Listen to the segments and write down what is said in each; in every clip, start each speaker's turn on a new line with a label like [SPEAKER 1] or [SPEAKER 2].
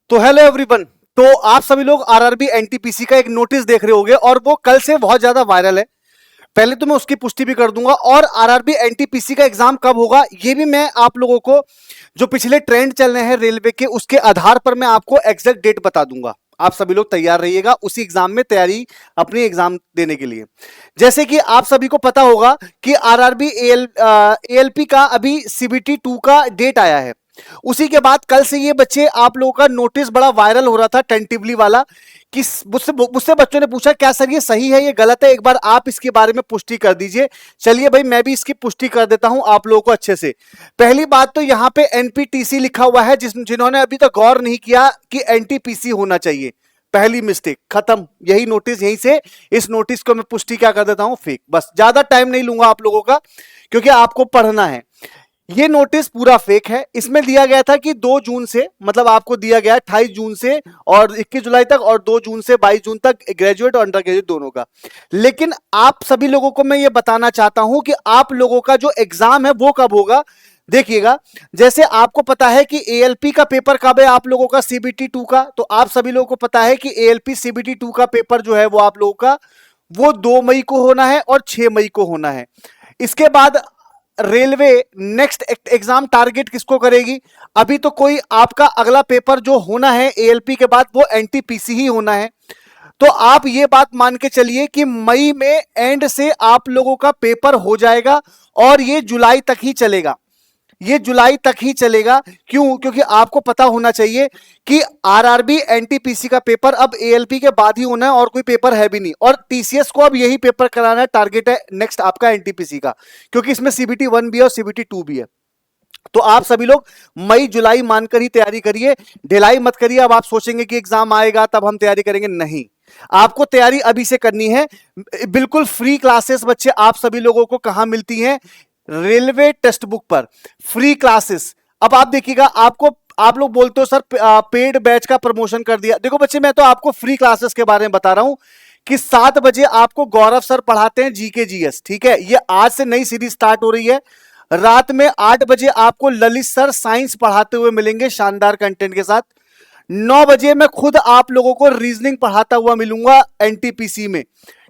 [SPEAKER 1] तो hello everyone. तो आप सभी लोग आरआरबी एनटीपीसी का एक नोटिस देख रहे होंगे और वो कल से बहुत ज्यादा वायरल है। पहले तो मैं उसकी पुष्टि भी कर दूंगा और आरआरबी एनटीपीसी का एग्जाम कब होगा ये भी मैं आप लोगों को, जो पिछले ट्रेंड चल रहे हैं रेलवे के, उसके आधार पर मैं आपको एग्जैक्ट डेट बता दूंगा। आप सभी लोग तैयार रहिएगा उसी एग्जाम में तैयारी अपनी एग्जाम देने के लिए। जैसे कि आप सभी को पता होगा कि आरआरबी एएलपी का अभी सीबीटी 2 का डेट आया है। उसी के बाद कल से ये बच्चे, आप लोगों का नोटिस बड़ा वायरल हो रहा था टेंटिवली वाला, कि मुझसे बच्चों ने पूछा क्या सर ये सही है ये गलत है, एक बार आप इसके बारे में पुष्टि कर दीजिए। चलिए भाई मैं भी इसकी पुष्टि कर देता हूं आप लोगों को अच्छे से। पहली बात तो यहां पे एनपीटीसी लिखा हुआ है, जिन्होंने अभी तक गौर नहीं किया कि एनटीपीसी होना चाहिए, पहली मिस्टेक खत्म। यही नोटिस, यहीं से इस नोटिस को मैं पुष्टि क्या कर देता हूं, फेक। बस ज्यादा टाइम नहीं लूंगा आप लोगों का क्योंकि आपको पढ़ना है। ये नोटिस पूरा फेक है। इसमें दिया गया था कि 2 जून से, मतलब आपको दिया गया 28 जून से और 21 जुलाई तक, और 2 जून से 22 जून तक ग्रेजुएट और अंडर ग्रेजुएट दोनों का। लेकिन आप सभी लोगों को मैं ये बताना चाहता हूं कि आप लोगों का जो एग्जाम है वो कब होगा। देखिएगा, जैसे आपको पता है कि एएलपी का पेपर कब है आप लोगों का, सीबीटी 2 का, तो आप सभी लोगों को पता है कि एएलपी सीबीटी 2 का पेपर जो है वो आप लोगों का वो 2 मई को होना है और 6 मई को होना है। इसके बाद रेलवे नेक्स्ट एग्जाम टारगेट किसको करेगी? अभी तो कोई आपका अगला पेपर जो होना है एएलपी के बाद वो एनटीपीसी ही होना है। तो आप ये बात मान के चलिए कि मई में एंड से आप लोगों का पेपर हो जाएगा और ये जुलाई तक ही चलेगा। ये जुलाई तक ही चलेगा। क्यों? क्योंकि आपको पता होना चाहिए कि आरआरबी एनटीपीसी का पेपर अब एएलपी के बाद ही होना है और कोई पेपर है भी नहीं, और टीसीएस को अब यही पेपर कराना है, टारगेट है नेक्स्ट आपका एनटीपीसी का, क्योंकि इसमें सीबीटी 1 भी है और सीबीटी 2 भी है। तो आप सभी लोग मई जुलाई मानकर ही तैयारी करिए, ढिलाई मत करिए। अब आप सोचेंगे कि एग्जाम आएगा तब हम तैयारी करेंगे, नहीं, आपको तैयारी अभी से करनी है। बिल्कुल फ्री क्लासेस बच्चे आप सभी लोगों को कहां मिलती हैं? रेलवे टेक्स्ट बुक पर फ्री क्लासेस। अब आप देखिएगा, आप लोग बोलते हो सर पेड बैच का प्रमोशन कर दिया। देखो बच्चे, मैं तो आपको फ्री क्लासेस के बारे में बता रहा हूं कि 7 बजे आपको गौरव सर पढ़ाते हैं जीके जीएस, ठीक है, ये आज से नई सीरीज स्टार्ट हो रही है। रात में 8 बजे आपको ललित सर साइंस पढ़ाते हुए मिलेंगे शानदार कंटेंट के साथ। 9 बजे मैं खुद आप लोगों को रीजनिंग पढ़ाता हुआ मिलूंगा एनटीपीसी में,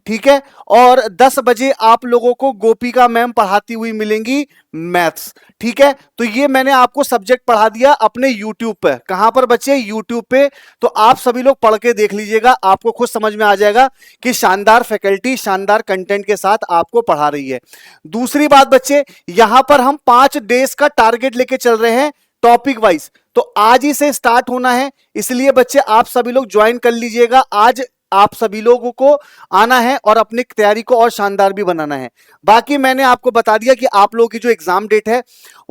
[SPEAKER 1] ठीक है। और 10 बजे आप लोगों को गोपिका मैम पढ़ाती हुई मिलेंगी मैथ्स, ठीक है। तो ये मैंने आपको सब्जेक्ट पढ़ा दिया अपने यूट्यूब पे। कहां पर बच्चे? यूट्यूब पे। तो आप सभी लोग पढ़ के देख लीजिएगा, आपको खुद समझ में आ जाएगा कि शानदार फैकल्टी शानदार कंटेंट के साथ आपको पढ़ा रही है। दूसरी बात बच्चे, यहां पर हम 5 डेज का टारगेट लेके चल रहे हैं टॉपिक वाइज, तो आज ही से स्टार्ट होना है। इसलिए बच्चे आप सभी लोग ज्वाइन कर लीजिएगा। आज आप सभी लोगों को आना है और अपनी तैयारी को और शानदार भी बनाना है। बाकी मैंने आपको बता दिया कि आप लोगों की जो एग्जाम डेट है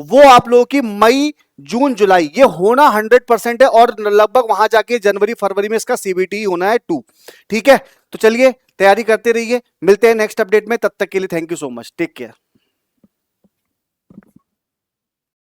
[SPEAKER 1] वो आप लोगों की मई जून जुलाई ये होना 100% है, और लगभग वहां जाके जनवरी फरवरी में इसका सीबीटी होना है 2, ठीक है। तो चलिए तैयारी करते रहिए, मिलते हैं नेक्स्ट अपडेट में, तब तक के लिए thank you so much, take care.